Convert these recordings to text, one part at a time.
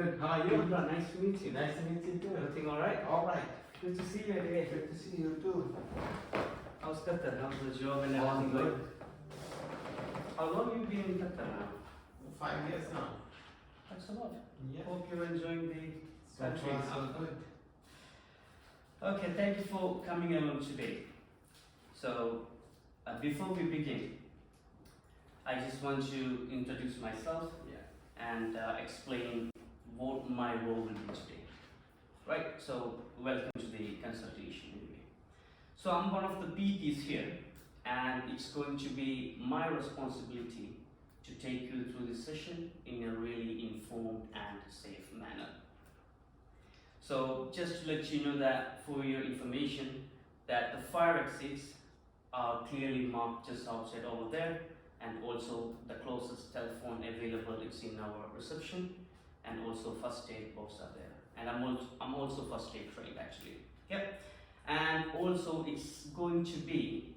good. How are you? Nice to meet you. Nice to meet you too. Everything all right? All right. Good to see you again. Good to see you too. How's Qatar? How's the job and All everything good. going? How long have you been in Qatar now? 5 years now. That's a lot. Yeah. Hope you're enjoying the So country. far, so good. Okay, thank you for coming along today. So, before we begin, I just want to introduce myself and explain what my role will be today. Right, so welcome to the consultation anyway. So I'm one of the PTs here, and it's going to be my responsibility to take you through this session in a really informed and safe manner. So just to let you know that for your information, that the fire exits are clearly marked just outside over there, and also the closest telephone available is in our reception, and also first aid box are there. And I'm also first aid trained actually. Yep. And also it's going to be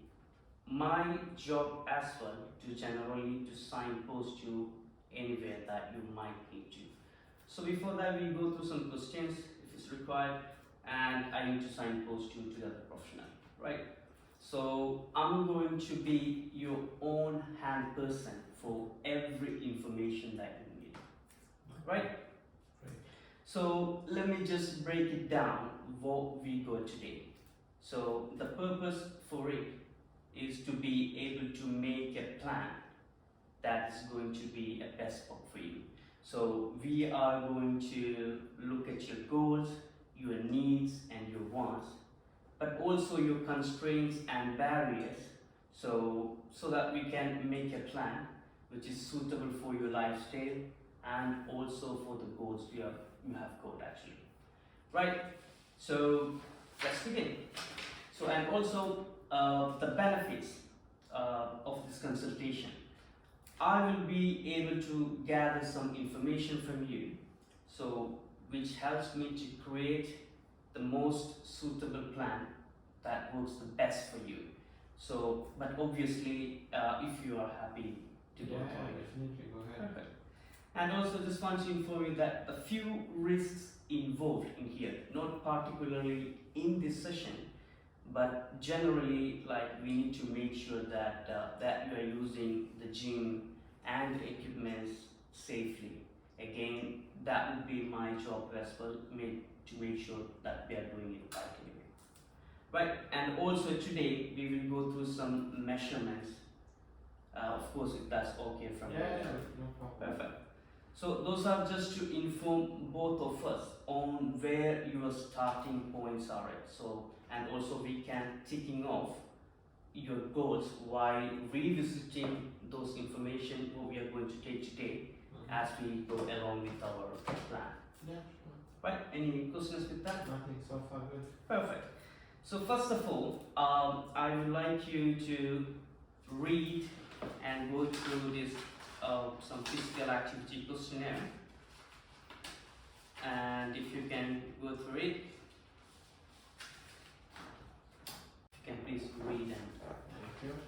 my job as well to generally to signpost you anywhere that you might need to. So before that we go through some questions if it's required, and I need to signpost you to the other professional, right? So I'm going to be your own hand person for every information that you need, right? So let me just break it down what we got today. So the purpose for it is to be able to make a plan that is going to be a best spot for you. So we are going to look at your goals, your needs and your wants, but also your constraints and barriers, so that we can make a plan which is suitable for your lifestyle and also for the goals you have got actually. Right, so let's begin. So and also the benefits of this consultation. I will be able to gather some information from you, so which helps me to create the most suitable plan that works the best for you. So, but obviously, if you are happy to go through it. Definitely go ahead. Perfect. And also just want to inform you that a few risks involved in here, not particularly in this session, but generally, like we need to make sure that that you are using the gym and the equipments safely. Again, that would be my job as well, to make sure that we are doing it right anyway. Right, and also today we will go through some measurements. Of course, if that's okay from you. Yeah, no problem. Perfect. So those are just to inform both of us on where your starting points are at. So, and also we can ticking off your goals while revisiting those information what we are going to take today as we go along with our plan. Yeah, sure. Right, any questions with that? Nothing so far good. Perfect. So first of all, I would like you to read and go through this some physical activity questionnaire, and if you can go through it, you can please read and Thank you.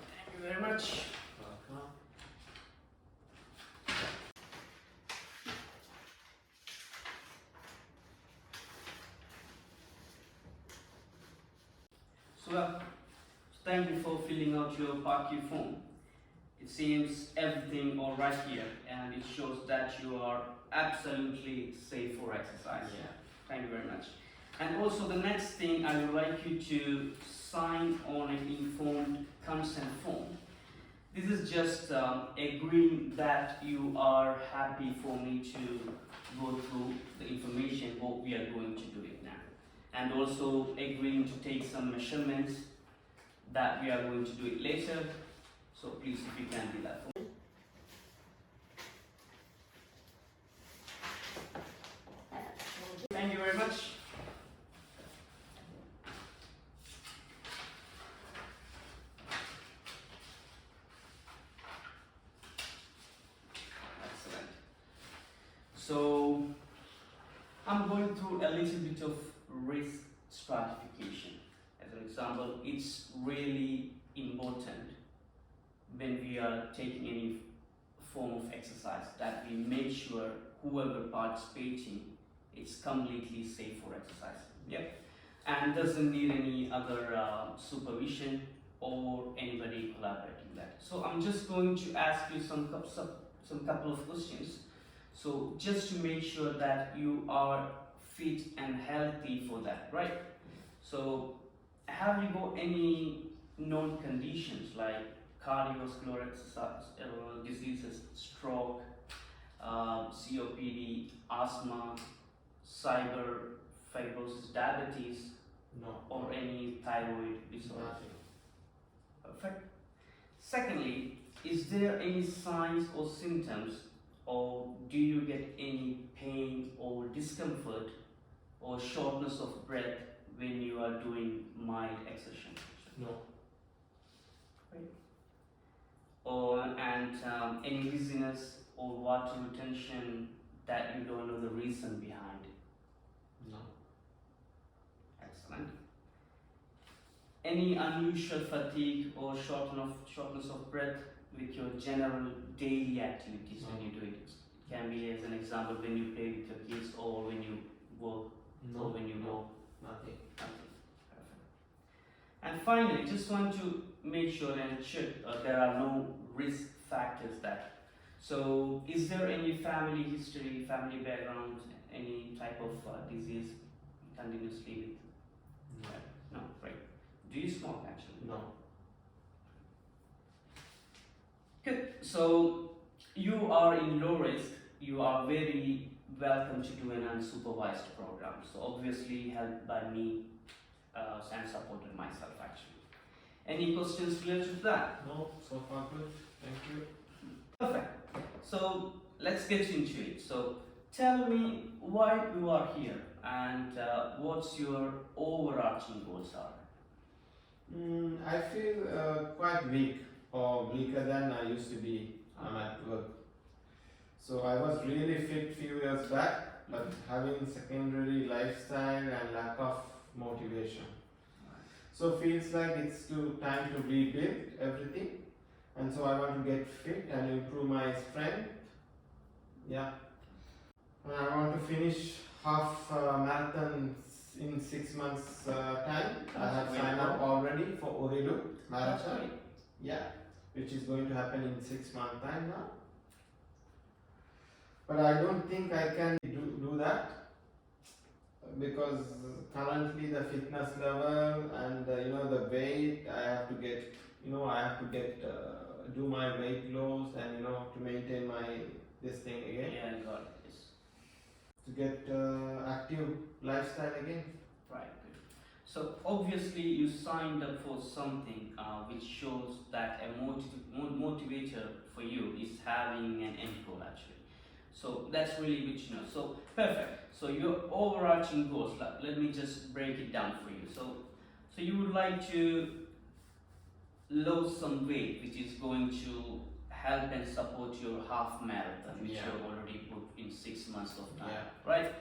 thank you very much. Welcome. So thank you for filling out your parking form. It seems everything all right here, and it shows that you are absolutely safe for exercise. Yeah. Thank you very much. And also the next thing, I would like you to sign on an informed consent form. This is just agreeing that you are happy for me to go through the information what we are going to do it now. And also agreeing to take some measurements that we are going to do it later. So please, if you can do that for me. very much. Excellent. So I'm going through a little bit of risk stratification. As an example, it's really important when we are taking any form of exercise that we make sure whoever participating is completely safe for exercise. Yep. And doesn't need any other supervision or anybody collaborating that. So I'm just going to ask you some couple of questions. So just to make sure that you are fit and healthy for that, right? So have you got any known conditions like cardiovascular diseases, stroke, COPD, asthma, fibrosis, diabetes, No. or any thyroid disorder? Nothing. Perfect. Secondly, is there any signs or symptoms, or do you get any pain or discomfort or shortness of breath when you are doing mild exertion? No. Any dizziness or water retention that you don't know the reason behind? No. Excellent. Any unusual fatigue or shortness of breath with your general daily activities when you do it? It can be, as an example, when you play with your kids or when you work or when you go. Nothing. Nothing. Perfect. And finally, just want to make sure and check there are no risk factors that. So, is there any family history, family background, any type of disease continuously with? No. No, right. Do you smoke actually? No. Good. So you are in low risk. You are very welcome to do an unsupervised program. So obviously helped by me and supported myself actually. Any questions related to that? No. So far good. Thank you. Perfect. So let's get into it. So tell me why you are here and what's your overarching goals are. I feel quite weak, or weaker than I used to be at work. So I was really fit few years back, but having secondary lifestyle and lack of motivation. So feels like it's time to rebuild everything, and so I want to get fit and improve my strength. Yeah, and I want to finish half marathon in 6 months time. I have signed up already for Orilu marathon. Yeah, which is going to happen in 6 months time now. But I don't think I can do that because currently the fitness level and the weight I have to get, do my weight loss and to maintain my this thing again. Yeah, got it. Yes. To get active lifestyle again. Right. Good. So obviously you signed up for something which shows that a motivator for you is having an end goal actually. So that's really good to know. So perfect. So your overarching goals, let me just break it down for you. So you would like to lose some weight, which is going to help and support your half marathon, which you've already booked in 6 months of time. Right?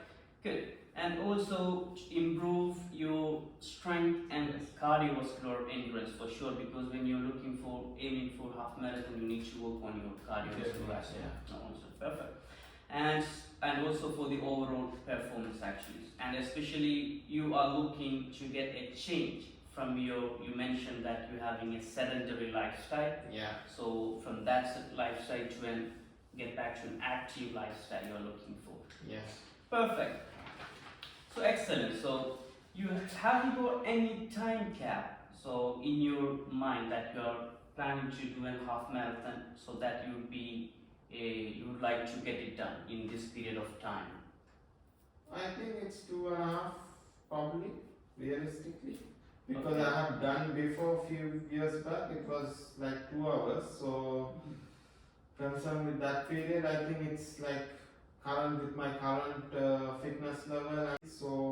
Good. And also improve your strength and cardiovascular endurance for sure, because when you're aiming for half marathon, you need to work on your cardiovascular aspect. Also perfect. And also for the overall performance actually, and especially you are looking to get a change from you mentioned that you're having a sedentary lifestyle. Yeah. So from that lifestyle to get back to an active lifestyle you're looking for. Yes. Perfect. So excellent. So have you got any time cap so in your mind that you're planning to do a half marathon so that you would like to get it done in this period of time? I think it's 2.5 probably, realistically. Because I have done before few years back, it was like 2 hours. So concerned with that period, I think it's like with my current fitness level. So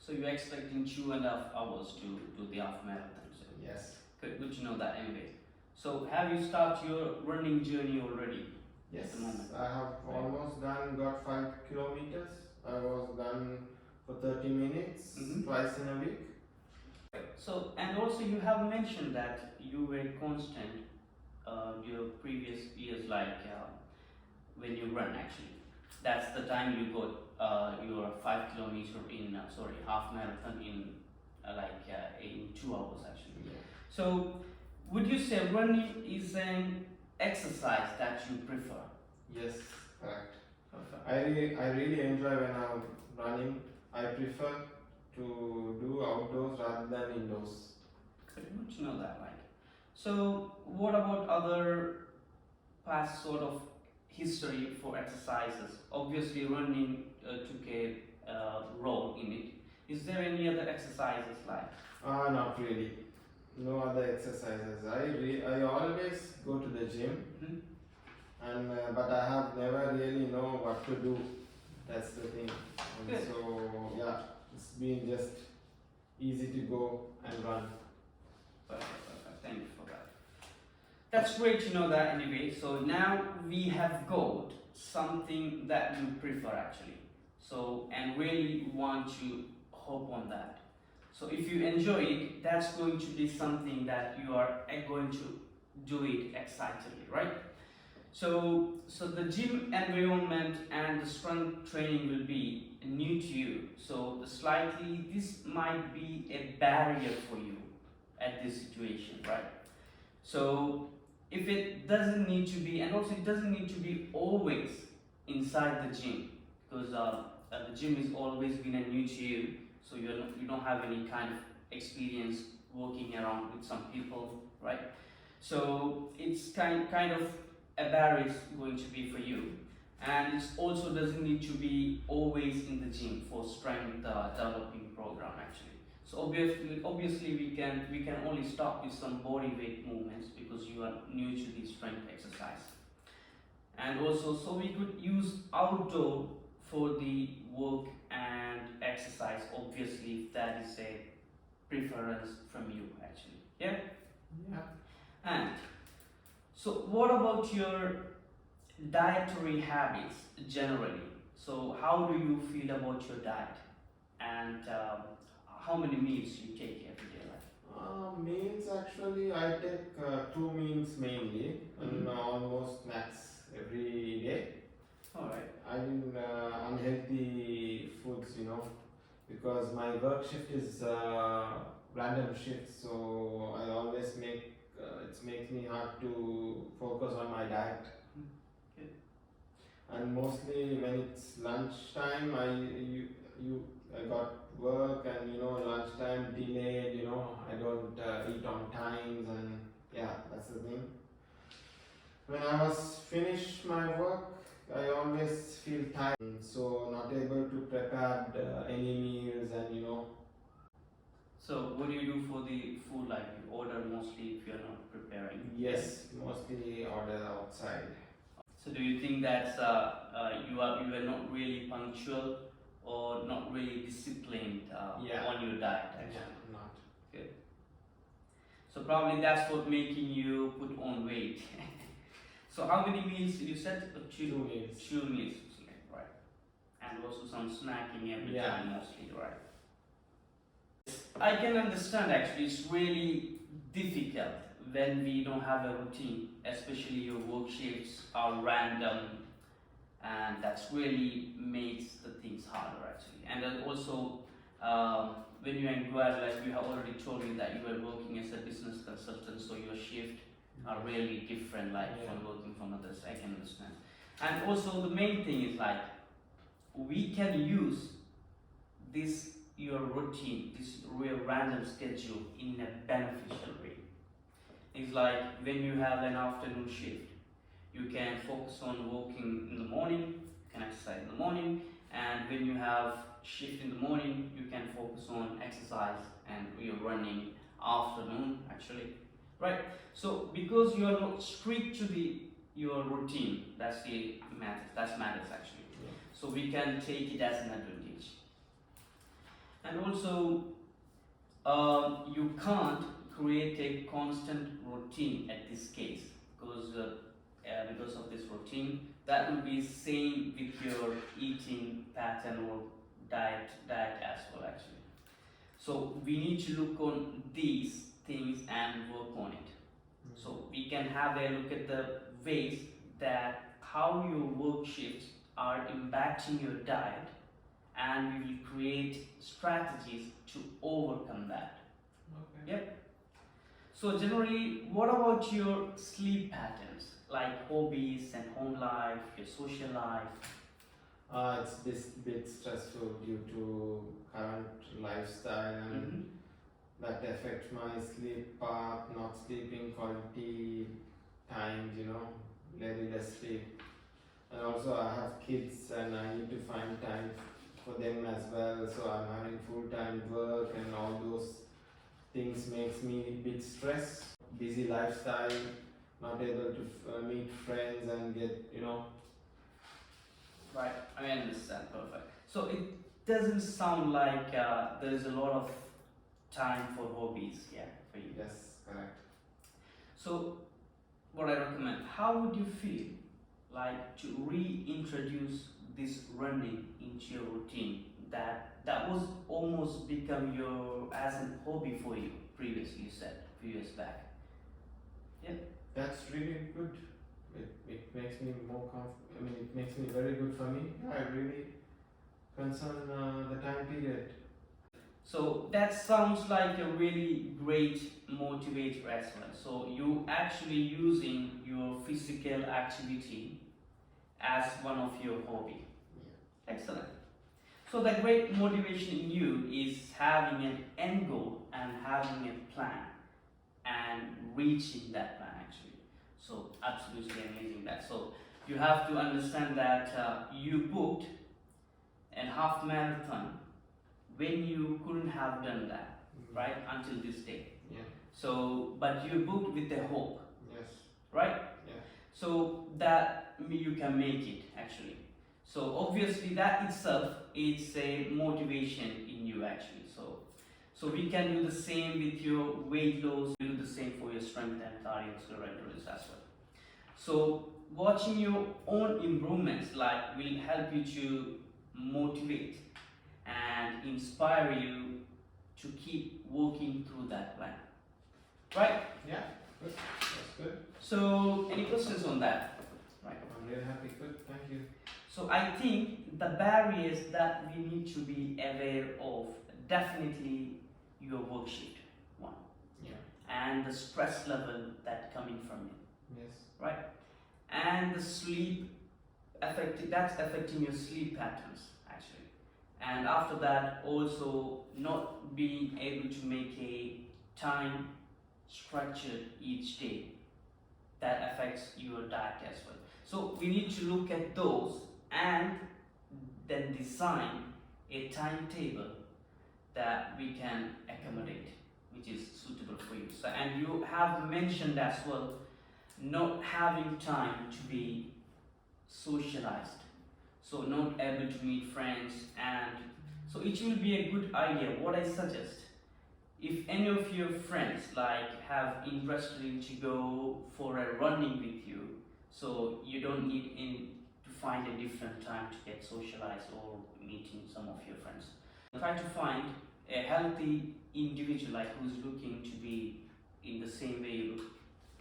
So you're expecting 2.5 hours to do the half marathon. So Yes. good to know that anyway. So have you started your running journey already? Yes. At the moment. I have almost got 5 kilometers. I was done for 30 minutes twice in a week. So, and also you have mentioned that you were constant your previous years, like when you run actually. That's the time you got your 5 kilometer in half marathon in in 2 hours actually. Yeah. So, would you say running is an exercise that you prefer? Yes, correct. Perfect. I really enjoy when I'm running. I prefer to do outdoors rather than indoors. Good to know that, like. So, what about other past sort of history for exercises? Obviously, running took a role in it. Is there any other exercises like? Not really. No other exercises. I always go to the gym, and but I have never really know what to do. That's the thing. And Good. so yeah, it's been just easy to go and run. Perfect. Thank you for that. That's great to know that anyway. So now we have got something that you prefer actually. So, and really want to hope on that. So if you enjoy it, that's going to be something that you are going to do it excitedly, right? So the gym environment and the strength training will be new to you. So slightly this might be a barrier for you at this situation, right? So if it doesn't need to be, and also it doesn't need to be always inside the gym, because the gym has always been a new to you, so you don't have any kind of experience working around with some people, right? So it's kind of a barrier is going to be for you, and it also doesn't need to be always in the gym for strength developing program actually. So obviously we can only start with some body weight movements because you are new to the strength exercise, and also so we could use outdoor for the work and exercise. Obviously, if that is a preference from you actually. Yeah. Yeah. And so, what about your dietary habits generally? So, how do you feel about your diet, and how many meals you take every day? Meals actually, I take 2 meals mainly, and almost snacks every day. All right. I mean unhealthy foods, because my work shift is random shift, so I always make it makes me hard to focus on my diet. Okay. And mostly when it's lunchtime, I got work, and lunchtime delayed. I don't eat on times, and yeah, that's the thing. When I was finished my work, I always feel tired, so not able to prepare any meals, and So, what do you do for the food? Like you order mostly if you're not preparing? yes, mostly order outside. So, do you think that you were not really punctual or not really disciplined Yeah. on your diet? Yeah, Actually, not. good. So probably that's what making you put on weight. So how many meals you said? 2 meals. 2 meals, right? And also some snacking every time, mostly, right? I can understand actually. It's really difficult when we don't have a routine, especially your work shifts are random, and that's really makes the things harder actually. And then also when you inquire, like you have already told me that you were working as a business consultant, so your shift are really different, like from working from others. I can understand. And also the main thing is like we can use this your routine, this real random schedule in a beneficial way. It's like when you have an afternoon shift, you can focus on working in the morning, you can exercise in the morning, and when you have shift in the morning, you can focus on exercise and you're running afternoon actually, right? So because you are not strict to your routine, that's matters actually. So we can take it as an advantage. And also, you can't create a constant routine at this case because of this routine that will be same with your eating pattern or diet as well actually. So we need to look on these things and work on it. So we can have a look at the ways that how your work shifts are impacting your diet, and we will create strategies to overcome that. Okay. Yep. So generally, what about your sleep patterns, like hobbies and home life, your social life? It's this bit stressful due to current lifestyle and that affect my sleep part, not sleeping quality times, very less sleep. And also I have kids and I need to find time for them as well. So I'm having full-time work and all those things makes me a bit stressed. Busy lifestyle, not able to meet friends and get, Right, I understand, perfect. So it doesn't sound like there's a lot of time for hobbies here for you. Yes, correct. So what I recommend, how would you feel like to reintroduce this running into your routine that was almost become your as a hobby for you previously, you said a few years back? That's really good. It makes me more it makes me very good for me. I really concern the time period. So that sounds like a really great motivator as well. So you actually using your physical activity as one of your hobby. Yeah. Excellent. So the great motivation in you is having an end goal and having a plan and reaching that plan actually. So absolutely amazing that. So you have to understand that you booked a half marathon when you couldn't have done that, right, until this day. Yeah. So, but you booked with a hope, Yes. right? Yeah. So that you can make it actually. So obviously that itself is a motivation in you actually. So we can do the same with your weight loss. We do the same for your strength and cardiovascular endurance as well. So watching your own improvements like will help you to motivate and inspire you to keep working through that plan. Right? Yeah. Good. That's good. So any questions on that? Right. I'm really happy. Good. Thank you. So I think the barriers that we need to be aware of, definitely your work shift, one, Yeah. and the stress level that coming from it, Yes. right? And the sleep that's affecting your sleep patterns actually. And after that, also not being able to make a time structured each day, that affects your diet as well. So we need to look at those and then design a timetable that we can accommodate, which is suitable for you. So, and you have mentioned as well, not having time to be socialized, so not able to meet friends, and so it will be a good idea. What I suggest, if any of your friends like have interest in to go for a running with you, so you don't need to find a different time to get socialized or meeting some of your friends. Try to find a healthy individual like who's looking to be in the same way you look.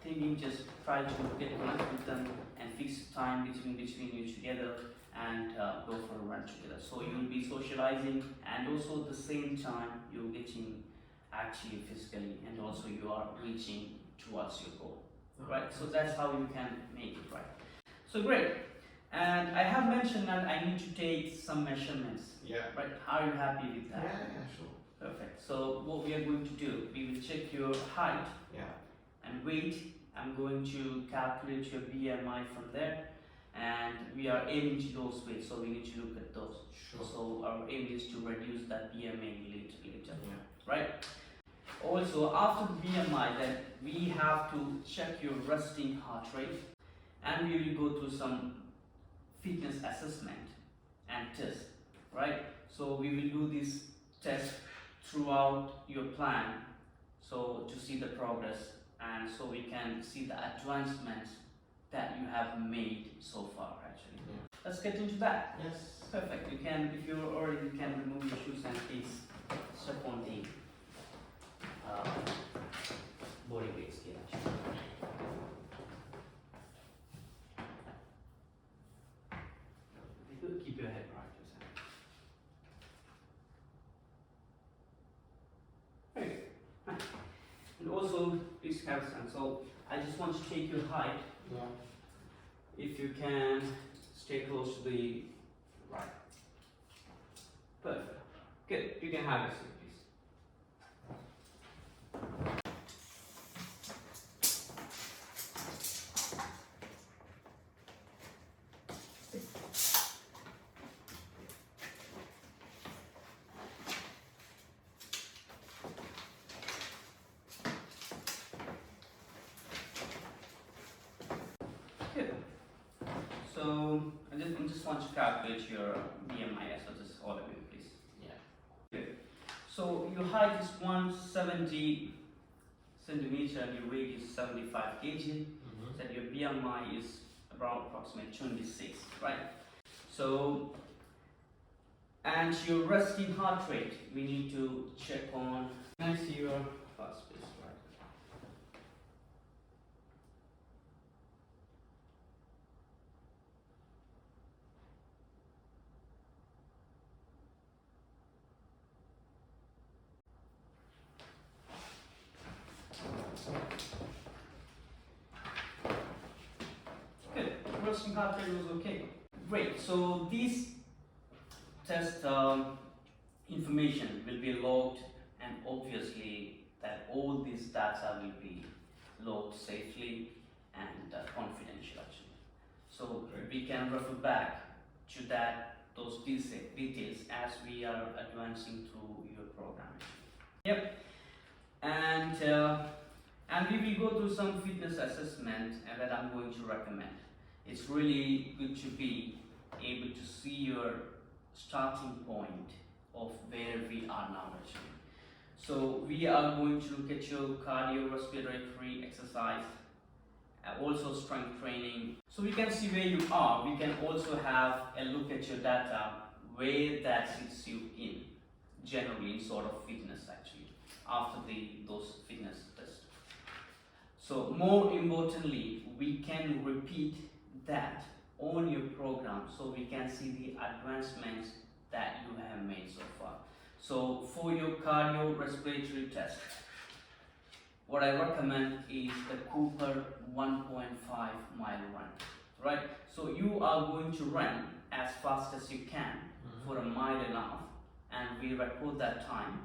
Thinking, just try to get connected with them and fix time between you together and go for a run together. So you'll be socializing and also at the same time you're getting actually physically and also you are reaching towards your goal. Right? So that's how you can make it right. So great. And I have mentioned that I need to take some measurements. Yeah. Right? Are you happy with that? Yeah, sure. Perfect. So what we are going to do, we will check your height Yeah. and weight. I'm going to calculate your BMI from there, and we are aiming to lose weight, so we need to look at those. Sure. So our aim is to reduce that BMI later, Yeah. right? Also, after the BMI, then we have to check your resting heart rate, and we will go through some fitness assessment and test, right? So we will do this test throughout your plan, so to see the progress and so we can see the advancements that you have made so far actually. Yeah. Let's get into that. Yes. Perfect. You can, if you're already, you can remove your shoes and please step on the body weight scale actually. Very good. Keep your head right. Very good. Right. And also, please have a sense. So I just want to take your height. Yeah. If you can stay close to the right. Perfect. Good. You can have a seat, please. Good. So I just want to calculate your BMI, so just hold a minute, please. Yeah. Good. So your height is 170 centimeter and your weight is 75 kg. Mm-hmm. So your BMI is around approximately 26, right? So, and your resting heart rate, we need to check on. Can I see your fast pace, right? Good. Resting heart rate was okay. Great. So these test information will be logged, and obviously that all this data will be logged safely and confidential actually. So we can refer back to those details as we are advancing through your program. Yep. And we will go through some fitness assessment that I'm going to recommend. It's really good to be able to see your starting point of where we are now actually. So we are going to look at your cardiorespiratory exercise, also strength training. So we can see where you are. We can also have a look at your data, where that sits you in, generally in sort of fitness actually, after those fitness tests. So more importantly, we can repeat that on your program so we can see the advancements that you have made so far. So for your cardiorespiratory test, what I recommend is the Cooper 1.5 mile run, right? So you are going to run as fast as you can for a mile and a half, and we record that time,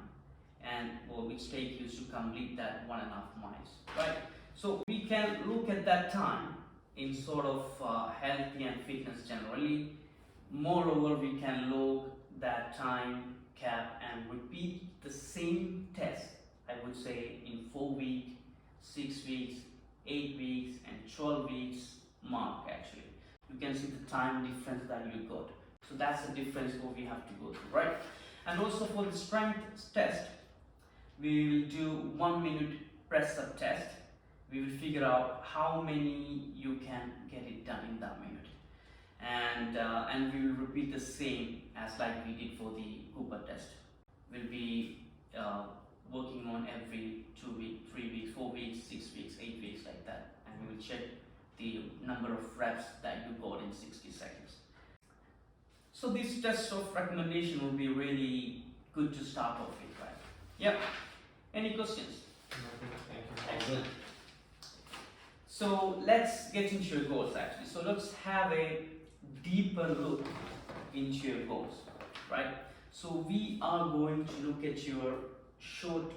and which take you to complete that 1.5 miles, right? So we can look at that time in sort of healthy and fitness generally. Moreover, we can log that time cap and repeat the same test, I would say, in 4 weeks, 6 weeks, 8 weeks, and 12 weeks mark actually. You can see the time difference that you got. So that's the difference what we have to go through, right? And also for the strength test, we will do 1 minute press up test. We will figure out how many you can get it done in that minute. And we will repeat the same as like we did for the Cooper test. We'll be working on every 2 weeks, 3 weeks, 4 weeks, 6 weeks, 8 weeks like that. And we will check the number of reps that you got in 60 seconds. So this test of recommendation will be really good to start off with, right? Yep. Any questions? Thank you. Excellent. So let's get into your goals actually. So let's have a deeper look into your goals, right? So we are going to look at your short,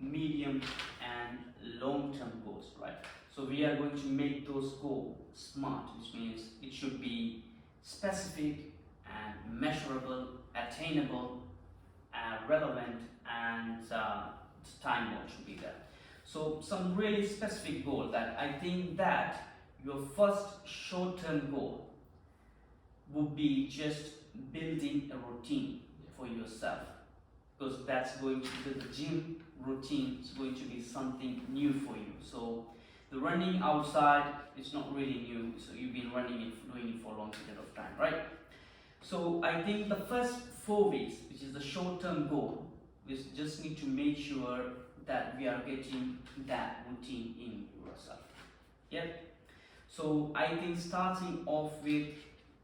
medium and long-term goals, right? So we are going to make those goals SMART, which means it should be specific and measurable, attainable, relevant, and time bound should be there. So some really specific goal that I think that your first short-term goal would be just building a routine for yourself, because that's going to be the gym routine is going to be something new for you. So the running outside is not really new, so you've been doing it for a long period of time, right? So I think the first 4 weeks, which is the short-term goal, we just need to make sure that we are getting that routine in yourself. Yeah. So I think starting off with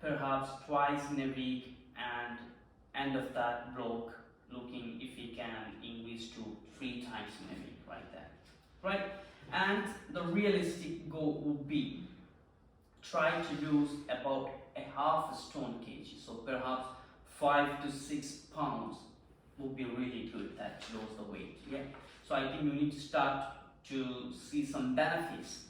perhaps twice in a week, and end of that block looking if we can increase to 3 times in a week, right there, right? And the realistic goal would be try to lose about a half a stone kg, so perhaps 5 to 6 pounds would be really good that lose the weight. Yeah. So I think you need to start to see some benefits,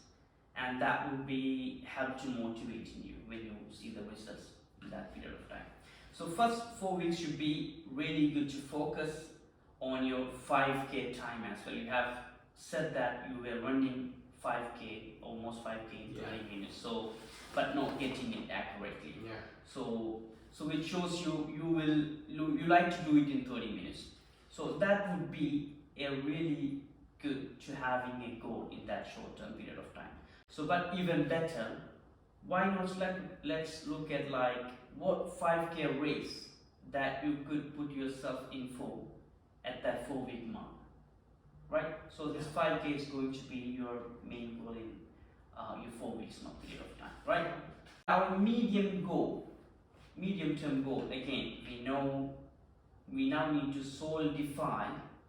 and that will be help to motivating you when you see the results in that period of time. So first 4 weeks should be really good to focus on your 5k time as well. You have said that you were running 5k, almost 5k in 20 minutes. So, but not getting it accurately. Yeah. So it shows you like to do it in 30 minutes. So that would be a really good to having a goal in that short term period of time. So, but even better, why not let's look at like what 5k race that you could put yourself in for at that 4 week mark, right? So this 5k is going to be your main goal in your 4 weeks mark period of time, right? Our medium term goal, again, we now need to solidify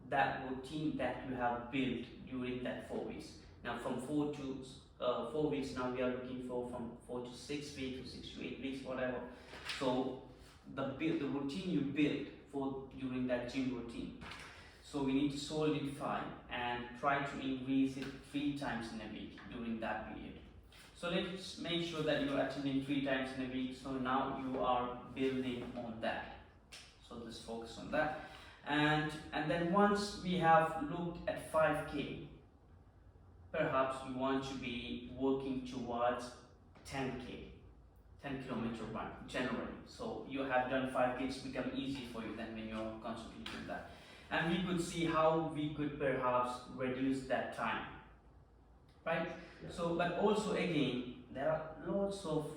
that routine that you have built during that 4 weeks. Now from 4 weeks, now we are looking for from 4 to 6 weeks, or 6 to 8 weeks, whatever. So the routine you built for during that gym routine. So we need to solidify and try to increase it 3 times in a week during that period. So let's make sure that you are attending 3 times in a week. So now you are building on that. So just focus on that. And then once we have looked at 5k, perhaps you want to be working towards 10k, 10 kilometer run generally. So you have done 5k, it's become easy for you then when you're constantly doing that. And we could see how we could perhaps reduce that time, right? Yeah. So, but also again, there are lots of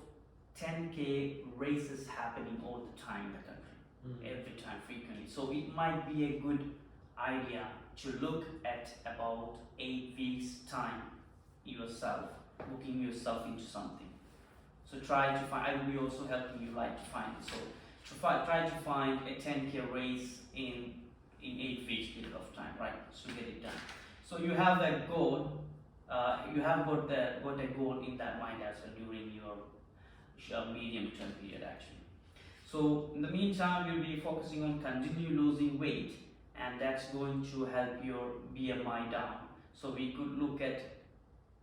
10k races happening all the time in the country, every time, frequently. So it might be a good idea to look at about 8 weeks time yourself, booking yourself into something. So try to find, I will be also helping you like to find it. So try to find a 10k race in 8 weeks period of time, right? So get it done. So you have a goal, you have got a goal in that mind as well during your medium term period actually. So in the meantime, you'll be focusing on continue losing weight, and that's going to help your BMI down. So we could look at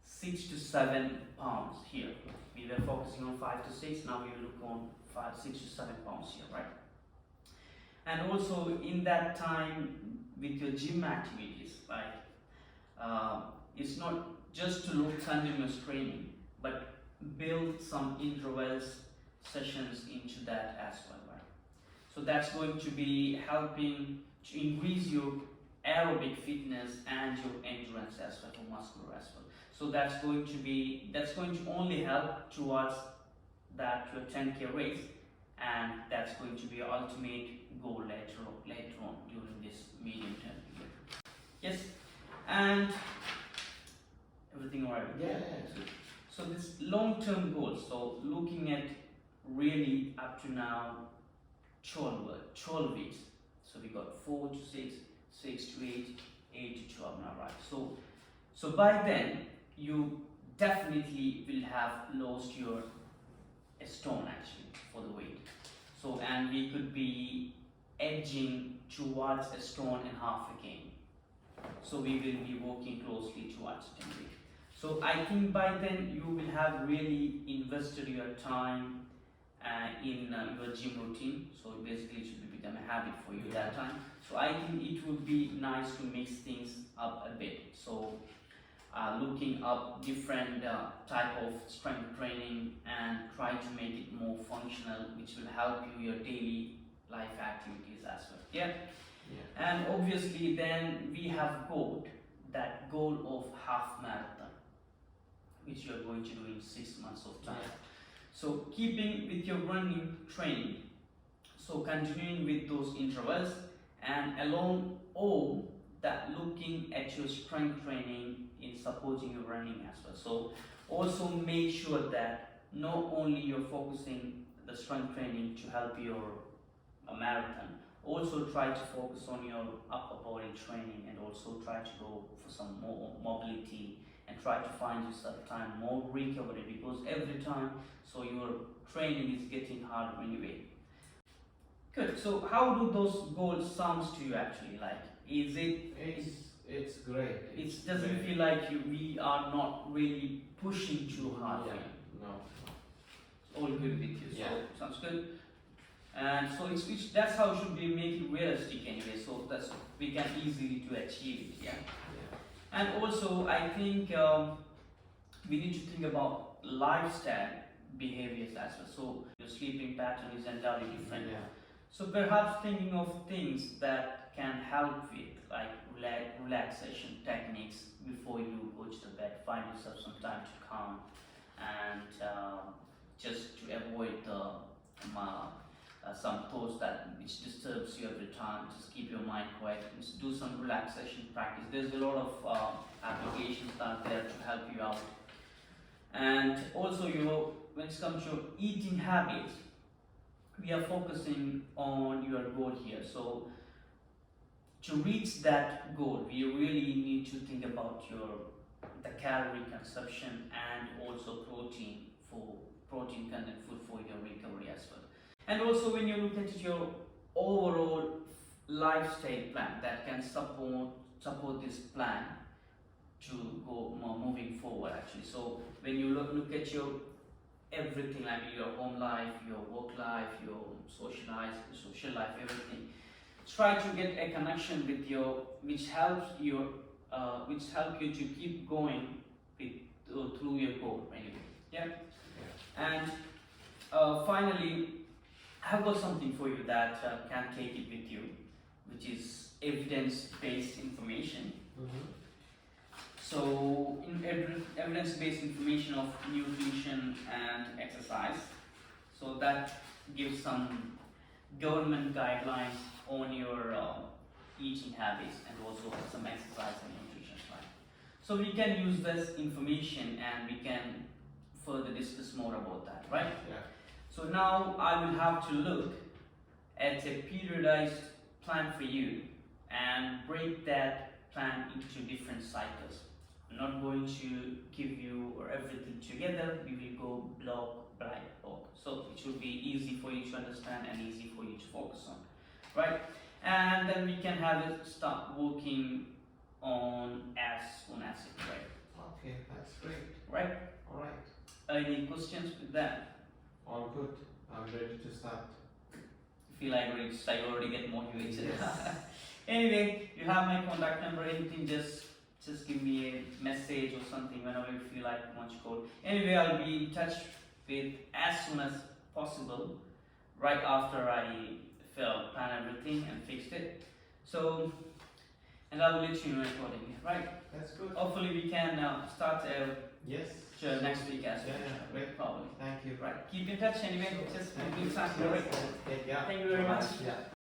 6 to 7 pounds here. We were focusing on 5 to 6, now we look on 6 to 7 pounds here, right? And also in that time with your gym activities, like it's not just to look continuous training, but build some intervals sessions into that as well, right? So that's going to be helping to increase your aerobic fitness and your endurance as well, for muscular as well. So that's going to only help towards that your 10k race, and that's going to be your ultimate goal later on during this medium term period. Yes, and everything alright? Yeah. So this long-term goal, so looking at really up to now 12 weeks. So we got 4 to 6, 6 to 8, 8 to 12 now, right? So by then you definitely will have lost a stone actually for the weight. So, and we could be edging towards a stone and half again. So we will be working closely towards 10 weeks. So I think by then you will have really invested your time in your gym routine. So basically it should become a habit for you that time. So I think it would be nice to mix things up a bit. So looking up different type of strength training and try to make it more functional, which will help you your daily life activities as well. Yeah. Yeah. And obviously then we have got that goal of half marathon, which you are going to do in 6 months of time. So keeping with your running training, so continuing with those intervals, and along all that looking at your strength training in supporting your running as well. So also make sure that not only you're focusing the strength training to help your marathon, also try to focus on your upper body training, and also try to go for some more mobility, and try to find yourself time more recovery, because every time so your training is getting harder anyway. Good. So how do those goals sounds to you actually? Like, is it? It's great. It doesn't great. feel like we are not really pushing too hard. Yeah. For you. No. It's all good with you. Yeah. So sounds good. And so that's how should we make it realistic anyway. So that's we can easily to achieve it. Yeah. Yeah. And also I think we need to think about lifestyle behaviors as well. So your sleeping pattern is entirely different. Yeah. So perhaps thinking of things that can help with like relaxation techniques before you go to the bed. Find yourself some time to calm, and just to avoid the some thoughts which disturbs you every time. Just keep your mind quiet. Just do some relaxation practice. There's a lot of applications out there to help you out. And also when it comes to your eating habits, we are focusing on your goal here. So to reach that goal, we really need to think about the calorie consumption, and also protein content food for your recovery as well. And also when you look at your overall lifestyle plan that can support this plan to go more moving forward actually. So when you look at your everything, like your home life, your work life, your social life, everything, try to get a connection with which helps you to keep going through your goal anyway. Yeah. And finally, I've got something for you that can take it with you, which is evidence-based information. Mm-hmm. So, in evidence-based information of nutrition and exercise, so that gives some government guidelines on your eating habits, and also some exercise and nutrition side. So we can use this information and we can further discuss more about that, right? Yeah. So now I will have to look at a periodized plan for you and break that plan into different cycles. I'm not going to give you everything together. We will go block by block. So it should be easy for you to understand and easy for you to focus on, right? And then we can have it start working on as soon as it's ready. Okay, that's great. Right? All right. Any questions with that? All good. I'm ready to start. Feel like I already get motivated. Yes. Anyway, you have my contact number. Anything, just give me a message or something whenever you feel like you want to call. Anyway, I'll be in touch with as soon as possible, right after I plan everything and fixed it. So, and I will let you know accordingly, right? That's good. Hopefully we can start Yes. next week as well. Yeah, great. Probably. Thank you. Right. Keep in touch anyway. Just Thank do you. something. Right. Yeah. Thank you very much. Yeah.